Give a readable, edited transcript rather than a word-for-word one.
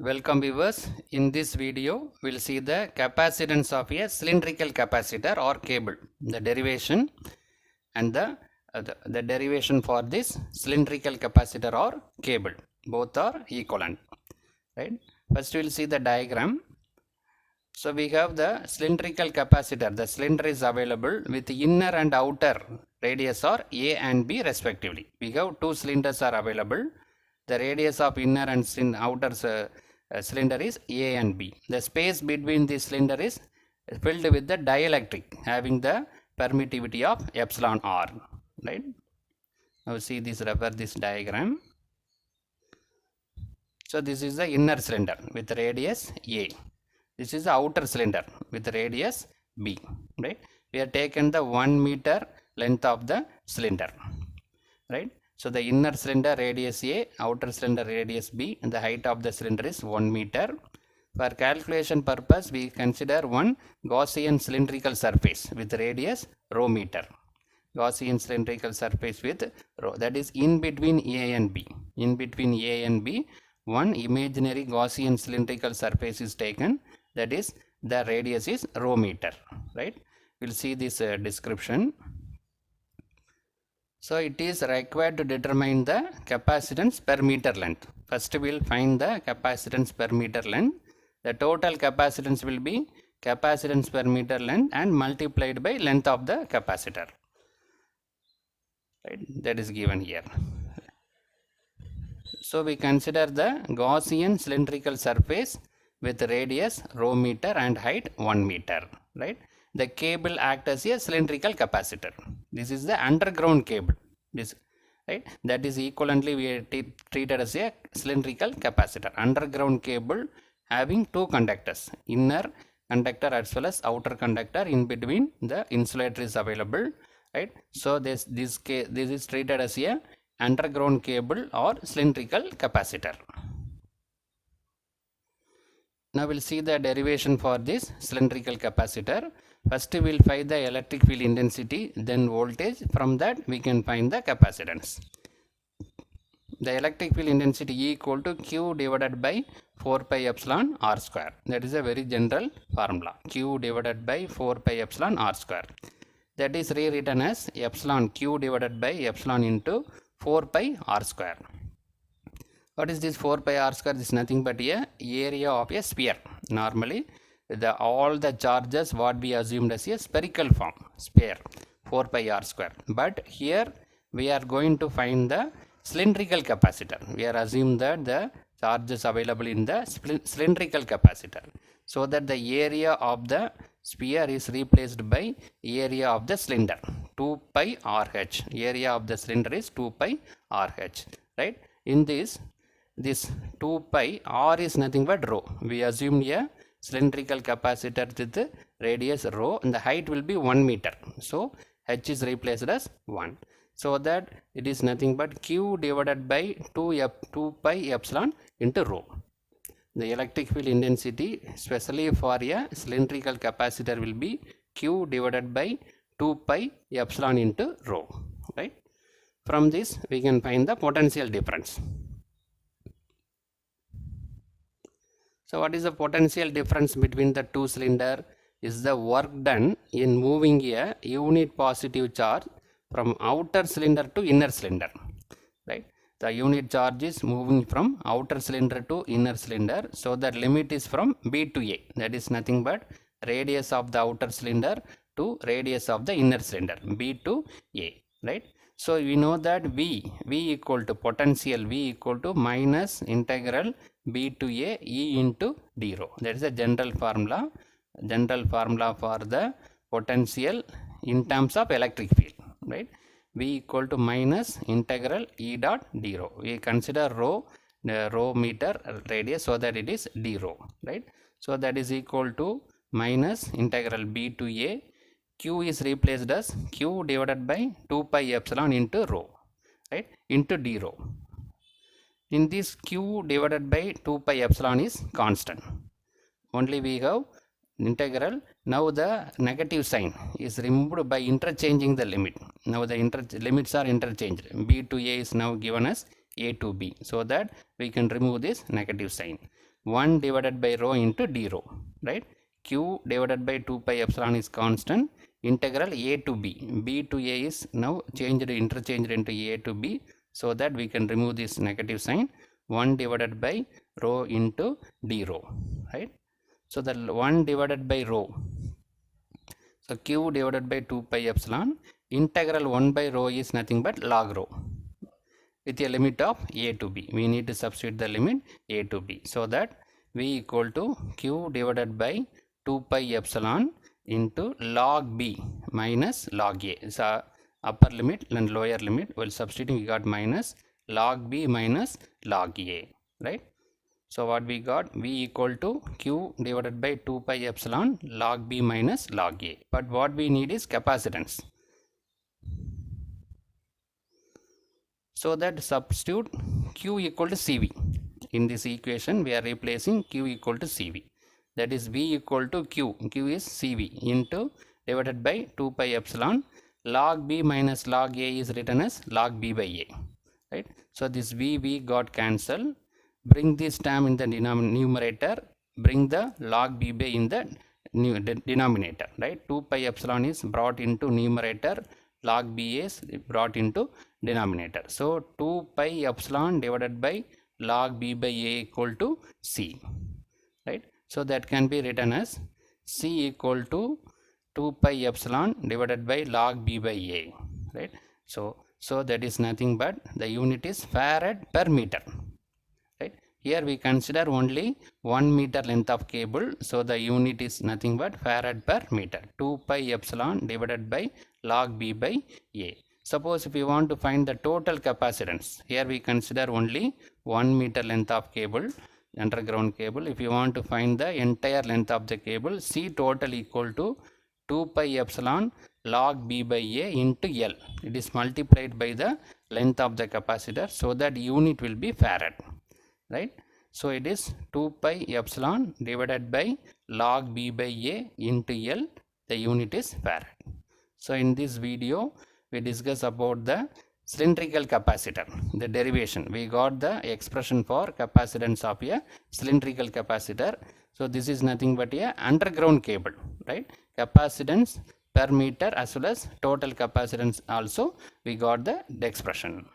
Welcome viewers. In this video, we'll see the capacitance of a cylindrical capacitor or cable, the derivation and the derivation for this cylindrical capacitor or cable. Both are equivalent, right? First, we'll see the diagram. So we have the cylindrical capacitor. The cylinder is available with inner and outer radius are A and B respectively. We have two cylinders are available. The radius of inner and outer cylinder is A and B. The space between the cylinder is filled with the dielectric having the permittivity of epsilon r, right? Now see this, refer this diagram. So this is the inner cylinder with radius A. This is the outer cylinder with radius B, right? We have taken the 1 meter length of the cylinder, right? So the inner cylinder radius A, outer cylinder radius B, and the height of the cylinder is 1 meter. For calculation purpose, we consider one Gaussian cylindrical surface with radius rho meter. Gaussian cylindrical surface with rho, that is in between A and B. In between A and B, one imaginary Gaussian cylindrical surface is taken, that is the radius is rho meter, right? We'll see this description. So it is required to determine the capacitance per meter length. First we will find the capacitance per meter length. The total capacitance will be capacitance per meter length and multiplied by length of the capacitor, right? That is given here. So we consider the Gaussian cylindrical surface with radius rho meter and height 1 meter, right? The cable acts as a cylindrical capacitor. This is the underground cable, this, right? That is equivalently we are treated as a cylindrical capacitor. Underground cable having two conductors, inner conductor as well as outer conductor. In between the insulator is available, right? So this is treated as a underground cable or cylindrical capacitor. Now we'll see the derivation for this cylindrical capacitor. First we will find the electric field intensity, then voltage. From that we can find the capacitance. The electric field intensity E equal to Q divided by 4 pi epsilon r square. That is a very general formula. Q divided by 4 pi epsilon r square. That is rewritten as epsilon Q divided by epsilon into 4 pi r square. What is this 4 pi r square? This is nothing but a area of a sphere. Normally all the charges what we assumed as a spherical form, sphere, 4 pi r square. But here we are going to find the cylindrical capacitor. We are assuming that the charges available in the cylindrical capacitor, so that the area of the sphere is replaced by area of the cylinder, 2 pi RH. Area of the cylinder is 2 pi RH, right? In this 2 pi, R is nothing but rho. We assume a cylindrical capacitor with radius rho and the height will be 1 meter. So H is replaced as 1. So that it is nothing but Q divided by 2 pi epsilon into rho. The electric field intensity, especially for a cylindrical capacitor, will be Q divided by 2 pi epsilon into rho, right? From this we can find the potential difference. So what is the potential difference between the two cylinder? Is the work done in moving a unit positive charge from outer cylinder to inner cylinder, right? The unit charge is moving from outer cylinder to inner cylinder. So the limit is from B to A. That is nothing but radius of the outer cylinder to radius of the inner cylinder, B to A, right? So we know that V equal to potential V equal to minus integral B to A E into d rho. That is a general formula for the potential in terms of electric field, right? V equal to minus integral E dot d rho. We consider rho meter radius, so that it is d rho, right? So that is equal to minus integral B to A. Q is replaced as Q divided by 2 pi epsilon into rho, right, into d rho. In this Q divided by 2 pi epsilon is constant. Only we have integral. Now the negative sign is removed by interchanging the limit. Now the limits are interchanged. B to A is now given as A to B, so that we can remove this negative sign. 1 divided by rho into d rho, right? Q divided by 2 pi epsilon is constant. Integral a to b, b to a is now interchanged into a to b, so that we can remove this negative sign. 1 divided by rho into d rho, right? So the 1 divided by rho, so q divided by 2 pi epsilon, integral 1 by rho is nothing but log rho with a limit of a to b. We need to substitute the limit a to b, so that v equal to q divided by 2 pi epsilon into log b minus log a. So upper limit and lower limit, while substituting we got minus log b minus log a, right? So what we got, v equal to q divided by 2 pi epsilon log b minus log a. But what we need is capacitance. So that substitute q equal to cv. In this equation we are replacing q equal to cv. That is v equal to q is cv into divided by 2 pi epsilon log b minus log a is written as log b by a, right? So this v got cancelled. Bring this term in the numerator, bring the log b by in the denominator, right? 2 pi epsilon is brought into numerator, log b is brought into denominator. So 2 pi epsilon divided by log b by a equal to c, right? So that can be written as c equal to 2 pi epsilon divided by log b by a, right? So that is nothing but the unit is farad per meter, right? Here we consider only 1 meter length of cable, so the unit is nothing but farad per meter. 2 pi epsilon divided by log b by a. Suppose if we want to find the total capacitance, here we consider only 1 meter length of cable, underground cable. If you want to find the entire length of the cable, C total equal to 2 pi epsilon log b by a into L. It is multiplied by the length of the capacitor, so that unit will be farad, right? So it is 2 pi epsilon divided by log b by a into L. The unit is farad. So in this video we discuss about the cylindrical capacitor, the derivation. We got the expression for capacitance of a cylindrical capacitor. So this is nothing but a underground cable, right? Capacitance per meter as well as total capacitance also we got the expression.